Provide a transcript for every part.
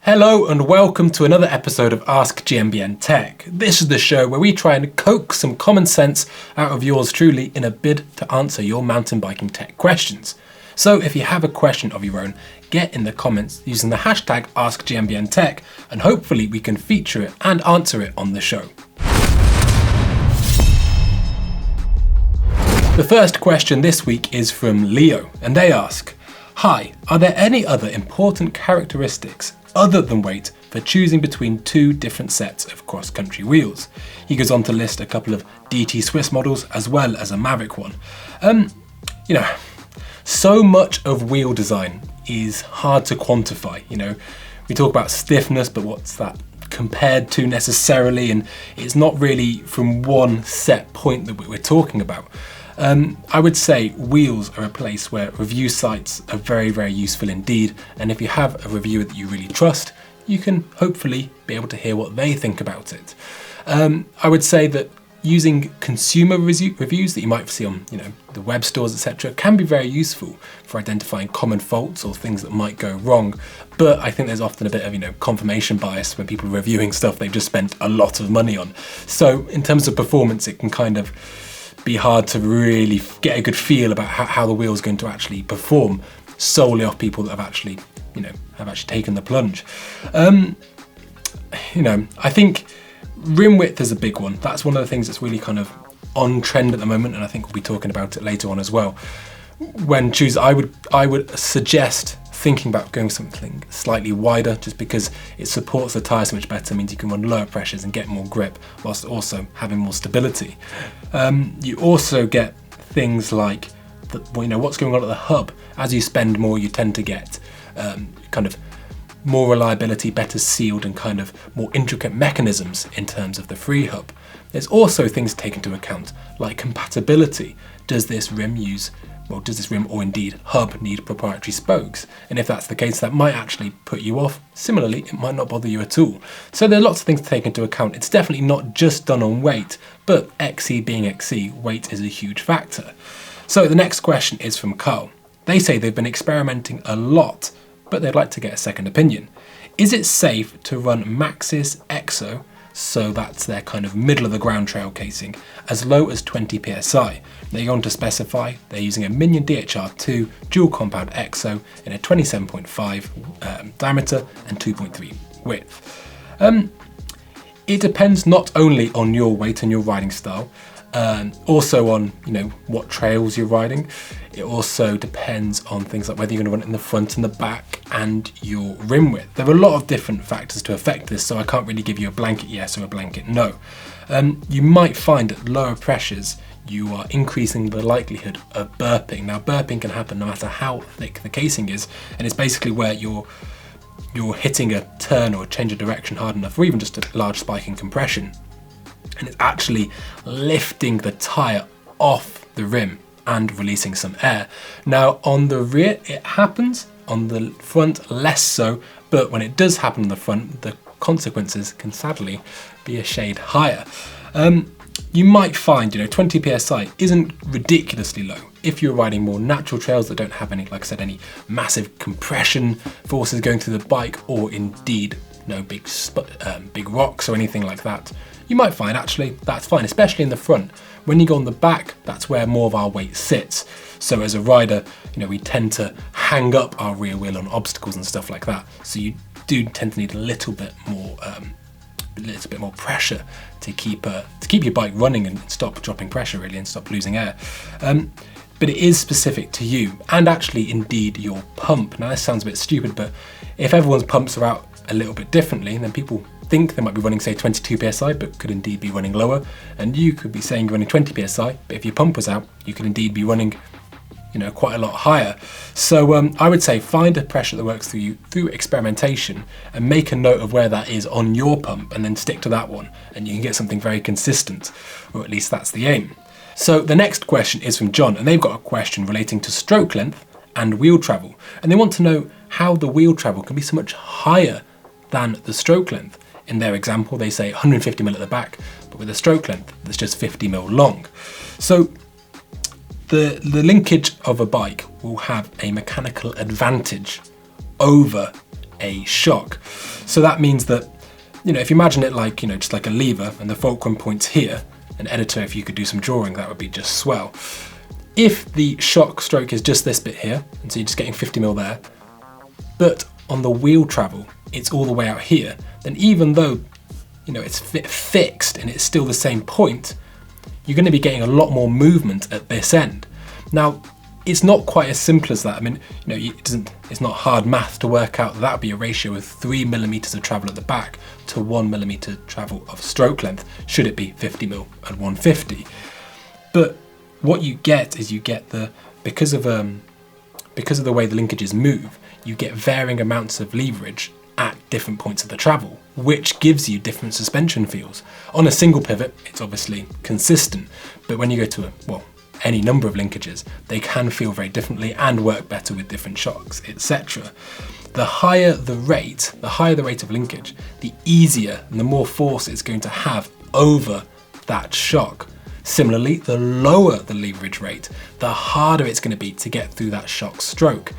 Hello and welcome to another episode of AskGMBNTech. This is the show where we try and coax some common sense out of yours truly in a bid to answer your mountain biking tech questions. So if you have a question of your own, get in the comments using the hashtag AskGMBNTech and hopefully we can feature it and answer it on the show. The first question this week is from Leo and they ask, "Hi, are there any other important characteristics other than weight for choosing between two different sets of cross-country wheels?" He goes on to list a couple of DT Swiss models as well as a Maverick one. So much of wheel design is hard to quantify. We talk about stiffness, but what's that compared to necessarily? And it's not really from one set point that we're talking about. I would say wheels are a place where review sites are very, very useful indeed. And if you have a reviewer that you really trust, you can hopefully be able to hear what they think about it. I would say that using consumer reviews that you might see on, the web stores, etc., can be very useful for identifying common faults or things that might go wrong. But I think there's often a bit of, confirmation bias when people are reviewing stuff they've just spent a lot of money on. So in terms of performance, it can kind of be hard to really get a good feel about how the wheel's going to actually perform solely off people that have actually taken the plunge. I think rim width is a big one. That's one of the things that's really kind of on trend at the moment, and I think we'll be talking about it later on as well. When choosing, I would suggest thinking about going something slightly wider, just because it supports the tyre so much better, means you can run lower pressures and get more grip whilst also having more stability. You also get things like what's going on at the hub. As you spend more, you tend to get kind of more reliability, better sealed and kind of more intricate mechanisms in terms of the free hub. There's also things to take into account like compatibility. Does this rim or indeed hub need proprietary spokes? And if that's the case, that might actually put you off. Similarly, it might not bother you at all. So there are lots of things to take into account. It's definitely not just done on weight, but XC being XC, weight is a huge factor. So the next question is from Carl. They say they've been experimenting a lot, but they'd like to get a second opinion. Is it safe to run Maxxis EXO, so that's their kind of middle of the ground trail casing, as low as 20 psi? They go on to specify they're using a Minion DHR2 dual compound EXO in a 27.5 diameter and 2.3 width. It depends not only on your weight and your riding style, also on what trails you're riding. It also depends on things like whether you're going to run it in the front and the back and your rim width. There are a lot of different factors to affect this, so I can't really give you a blanket yes or a blanket no. You might find at lower pressures you are increasing the likelihood of burping. Now burping can happen no matter how thick the casing is, and it's basically where you're hitting a turn or a change of direction hard enough, or even just a large spike in compression, and it's actually lifting the tyre off the rim and releasing some air. Now on the rear it happens, on the front less so, but when it does happen on the front, the consequences can sadly be a shade higher. You might find 20 psi isn't ridiculously low if you're riding more natural trails that don't have any, like I said, any massive compression forces going through the bike, or indeed no big rocks or anything like that. You might find actually that's fine, especially in the front. When you go on the back, that's where more of our weight sits. So as a rider, we tend to hang up our rear wheel on obstacles and stuff like that. So you do tend to need a little bit more pressure to keep your bike running and stop dropping pressure really and stop losing air. But it is specific to you and actually indeed your pump. Now this sounds a bit stupid, but if everyone's pumps are out a little bit differently, then people think they might be running say 22 psi but could indeed be running lower, and you could be saying you're running 20 psi, but if your pump was out you could indeed be running quite a lot higher. So I would say find a pressure that works for you through experimentation and make a note of where that is on your pump and then stick to that one, and you can get something very consistent, or at least that's the aim. So the next question is from John, and they've got a question relating to stroke length and wheel travel, and they want to know how the wheel travel can be so much higher than the stroke length. In their example, they say 150 mil at the back, but with a stroke length that's just 50 mil long. So the linkage of a bike will have a mechanical advantage over a shock. So that means that, you know, if you imagine it like, you know, just like a lever and the fulcrum points here, an editor, if you could do some drawing, that would be just swell. If the shock stroke is just this bit here, and so you're just getting 50 mil there, but on the wheel travel, it's all the way out here, then even though, you know, it's fixed and it's still the same point, you're going to be getting a lot more movement at this end. Now, it's not quite as simple as that. I mean, you know, it's not hard math to work out that would be a ratio of 3 millimeters of travel at the back to 1 millimeter travel of stroke length, should it be 50 mil and 150. But what you get is because of the way the linkages move, you get varying amounts of leverage at different points of the travel, which gives you different suspension feels. On a single pivot, it's obviously consistent, but when you go to any number of linkages, they can feel very differently and work better with different shocks, etc. The higher the rate of linkage, the easier and the more force it's going to have over that shock. Similarly, the lower the leverage rate, the harder it's going to be to get through that shock stroke,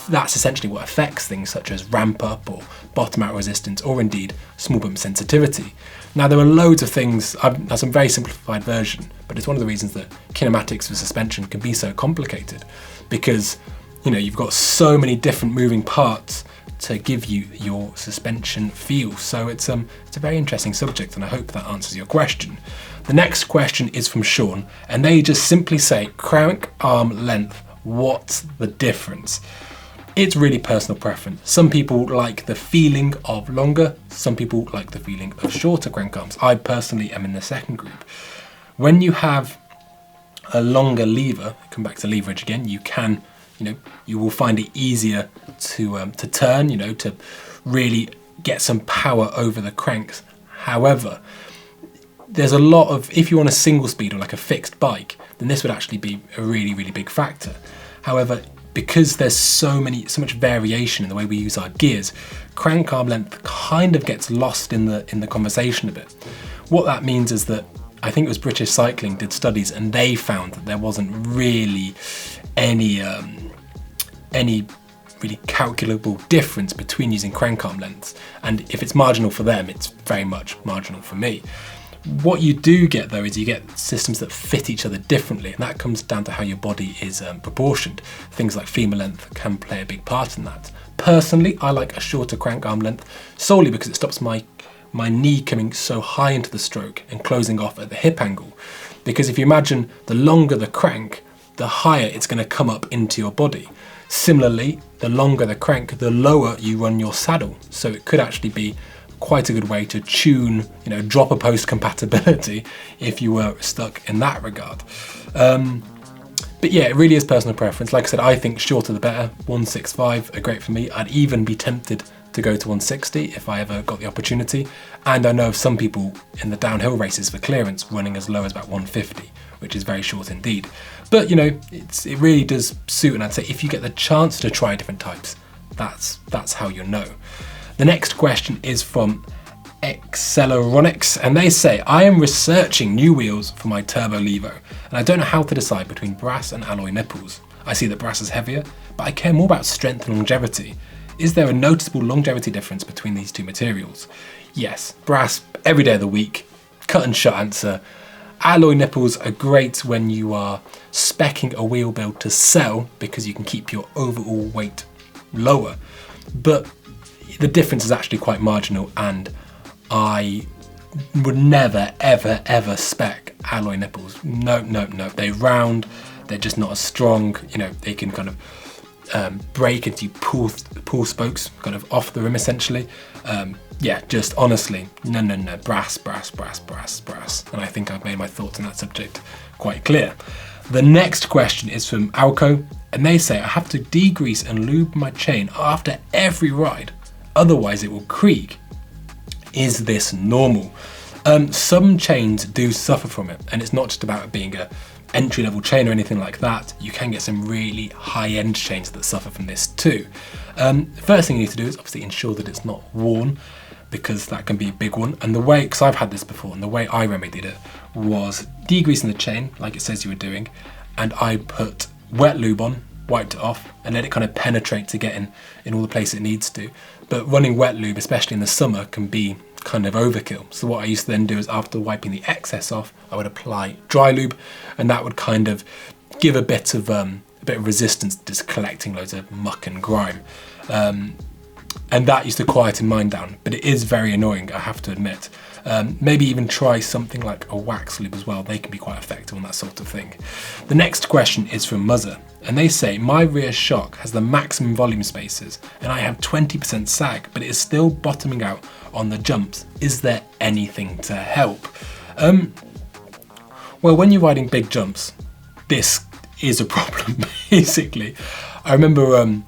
that's essentially what affects things such as ramp up or bottom out resistance, or indeed small bump sensitivity. Now, there are loads of things, that's a very simplified version, but it's one of the reasons that kinematics for suspension can be so complicated, because, you know, you've got so many different moving parts to give you your suspension feel. So it's a very interesting subject, and I hope that answers your question. The next question is from Sean, and they just simply say, crank arm length, what's the difference? It's really personal preference. Some people like the feeling of longer, some people like the feeling of shorter crank arms. I personally am in the second group. When you have a longer lever, come back to leverage again, you will find it easier to turn, to really get some power over the cranks. However, there's a lot of, if you want a single speed or like a fixed bike, then this would actually be a really, really big factor. However, because there's so much variation in the way we use our gears, crank arm length kind of gets lost in the conversation a bit. What that means is that I think it was British Cycling did studies, and they found that there wasn't really any really calculable difference between using crank arm lengths, and if it's marginal for them, it's very much marginal for me. What you do get though is you get systems that fit each other differently, and that comes down to how your body is proportioned. Things like femur length can play a big part in that. Personally, I like a shorter crank arm length solely because it stops my knee coming so high into the stroke and closing off at the hip angle. Because if you imagine the longer the crank, the higher it's going to come up into your body. Similarly, the longer the crank, the lower you run your saddle. So it could actually be quite a good way to tune, dropper post compatibility if you were stuck in that regard. But yeah, it really is personal preference. Like I said, I think shorter the better. 165 are great for me. I'd even be tempted to go to 160 if I ever got the opportunity. And I know of some people in the downhill races for clearance running as low as about 150, which is very short indeed. But it really does suit, and I'd say if you get the chance to try different types, that's how you'll know. The next question is from Acceleronics, and they say, I am researching new wheels for my Turbo Levo, and I don't know how to decide between brass and alloy nipples. I see that brass is heavier, but I care more about strength and longevity. Is there a noticeable longevity difference between these two materials? Yes, brass every day of the week, cut and shut answer. Alloy nipples are great when you are speccing a wheel build to sell because you can keep your overall weight lower, but the difference is actually quite marginal, and I would never, ever, ever spec alloy nipples. No. They round, they're just not as strong. They can kind of break as you pull spokes kind of off the rim essentially. Just honestly, no, brass. And I think I've made my thoughts on that subject quite clear. The next question is from Alco, and they say, I have to degrease and lube my chain after every ride, otherwise it will creak. Is this normal? Some chains do suffer from it, and it's not just about it being a entry-level chain or anything like that. You can get some really high-end chains that suffer from this too. The first thing you need to do is obviously ensure that it's not worn, because that can be a big one. And the way, because I've had this before, and the way I remedied it was degreasing the chain like it says you were doing, and I put wet lube on wiped it off and let it kind of penetrate to get in all the places it needs to. But running wet lube, especially in the summer, can be kind of overkill. So what I used to then do is, after wiping the excess off, I would apply dry lube, and that would kind of give a bit of resistance to just collecting loads of muck and grime. And that used to quieten mine down, but it is very annoying, I have to admit. Maybe even try something like a wax lube as well. They can be quite effective on that sort of thing. The next question is from Muzzer, and they say, my rear shock has the maximum volume spaces and I have 20% sag, but it is still bottoming out on the jumps. Is there anything to help? Well, when you're riding big jumps, this is a problem, basically. I remember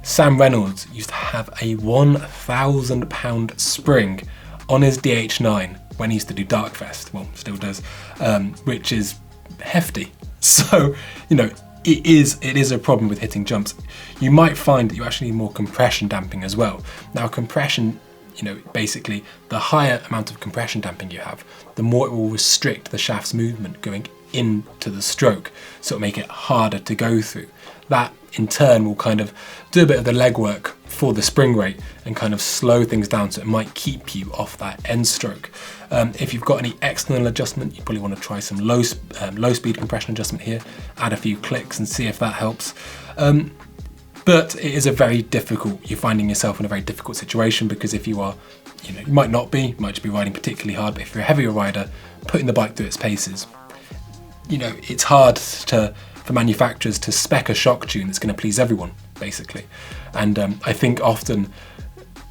Sam Reynolds used to have a 1,000 pound spring on his DH9 when he used to do Darkfest, well, still does, which is hefty. So, you know, it is a problem with hitting jumps. You might find that you actually need more compression damping as well. Now, compression, you know, basically the higher amount of compression damping you have, the more it will restrict the shaft's movement going into the stroke, so it'll make it harder to go through. That in turn will kind of do a bit of the legwork for the spring rate and kind of slow things down, so it might keep you off that end stroke. If you've got any external adjustment, you probably want to try some low speed compression adjustment here, add a few clicks and see if that helps. But it is you're finding yourself in a very difficult situation, because if you are, you know, you might not be, you might just be riding particularly hard, but if you're a heavier rider, putting the bike through its paces, you know, it's hard for manufacturers to spec a shock tune that's going to please everyone, basically. And I think often,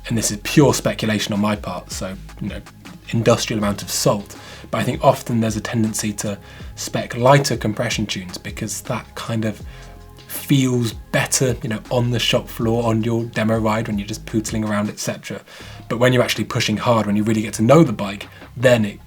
and this is pure speculation on my part, so, you know, industrial amount of salt, but I think often there's a tendency to spec lighter compression tunes because that kind of feels better, you know, on the shop floor, on your demo ride when you're just pootling around, etc. But when you're actually pushing hard, when you really get to know the bike, then it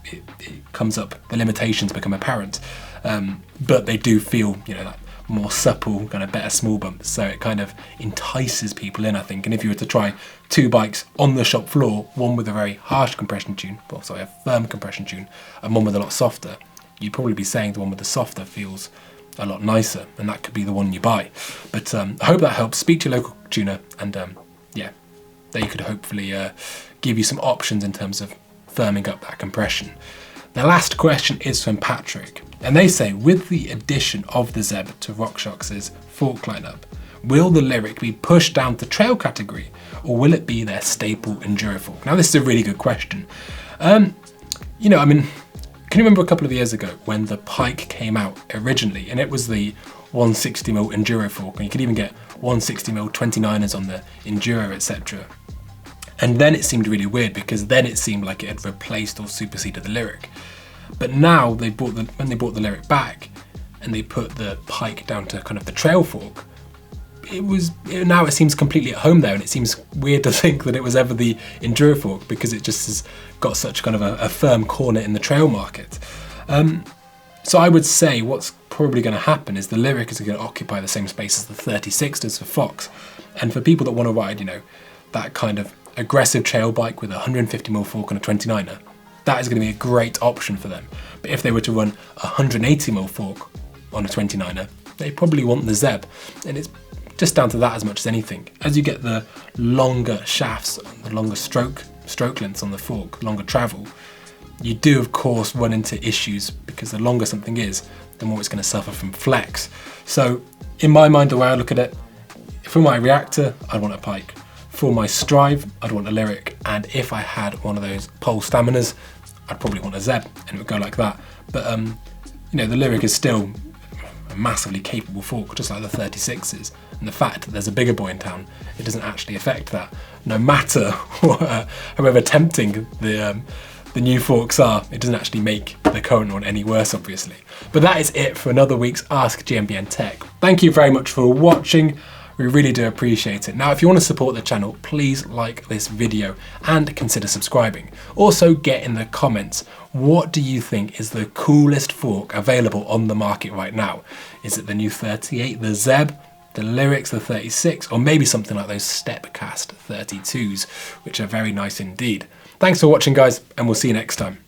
comes up, the limitations become apparent. But they do feel, you know, that more supple, kind of better small bumps, so it kind of entices people in, I think. And if you were to try two bikes on the shop floor, one with a very harsh compression tune, well, sorry, a firm compression tune, and one with a lot softer, you'd probably be saying the one with the softer feels a lot nicer, and that could be the one you buy. But I hope that helps. Speak to your local tuner, and yeah, they could hopefully give you some options in terms of firming up that compression. The last question is from Patrick, and they say, with the addition of the Zeb to RockShox's fork lineup, will the Lyric be pushed down to trail category, or will it be their staple enduro fork? Now, this is a really good question. You know, I mean, can you remember a couple of years ago when the Pike came out originally, and it was the 160mm enduro fork, and you could even get 160mm 29ers on the enduro, etc. And then it seemed really weird, because then it seemed like it had replaced or superseded the Lyric. But now when they brought the Lyric back and they put the Pike down to kind of the trail fork, now it seems completely at home there, and it seems weird to think that it was ever the enduro fork, because it just has got such kind of a firm corner in the trail market. So I would say what's probably going to happen is the Lyric is going to occupy the same space as the 36 does for Fox. And for people that want to ride, you know, that kind of aggressive trail bike with a 150mm fork on a 29er, that is going to be a great option for them. But if they were to run a 180mm fork on a 29er, they probably want the Zeb. And it's just down to that as much as anything. As you get the longer shafts, the longer stroke lengths on the fork, longer travel, you do of course run into issues, because the longer something is, the more it's going to suffer from flex. So in my mind, the way I look at it, for my reactor, I'd want a Pike. For my Strive, I'd want a Lyric. And if I had one of those pole staminas, I'd probably want a Zeb, and it would go like that. But you know, the Lyric is still a massively capable fork, just like the 36s. And the fact that there's a bigger boy in town, it doesn't actually affect that. No matter however tempting the new forks are, it doesn't actually make the current one any worse, obviously. But that is it for another week's Ask GMBN Tech. Thank you very much for watching. We really do appreciate it. Now, if you want to support the channel, please like this video and consider subscribing. Also, get in the comments, what do you think is the coolest fork available on the market right now? Is it the new 38, the Zeb, the Lyrics, the 36, or maybe something like those Stepcast 32s, which are very nice indeed. Thanks for watching, guys, and we'll see you next time.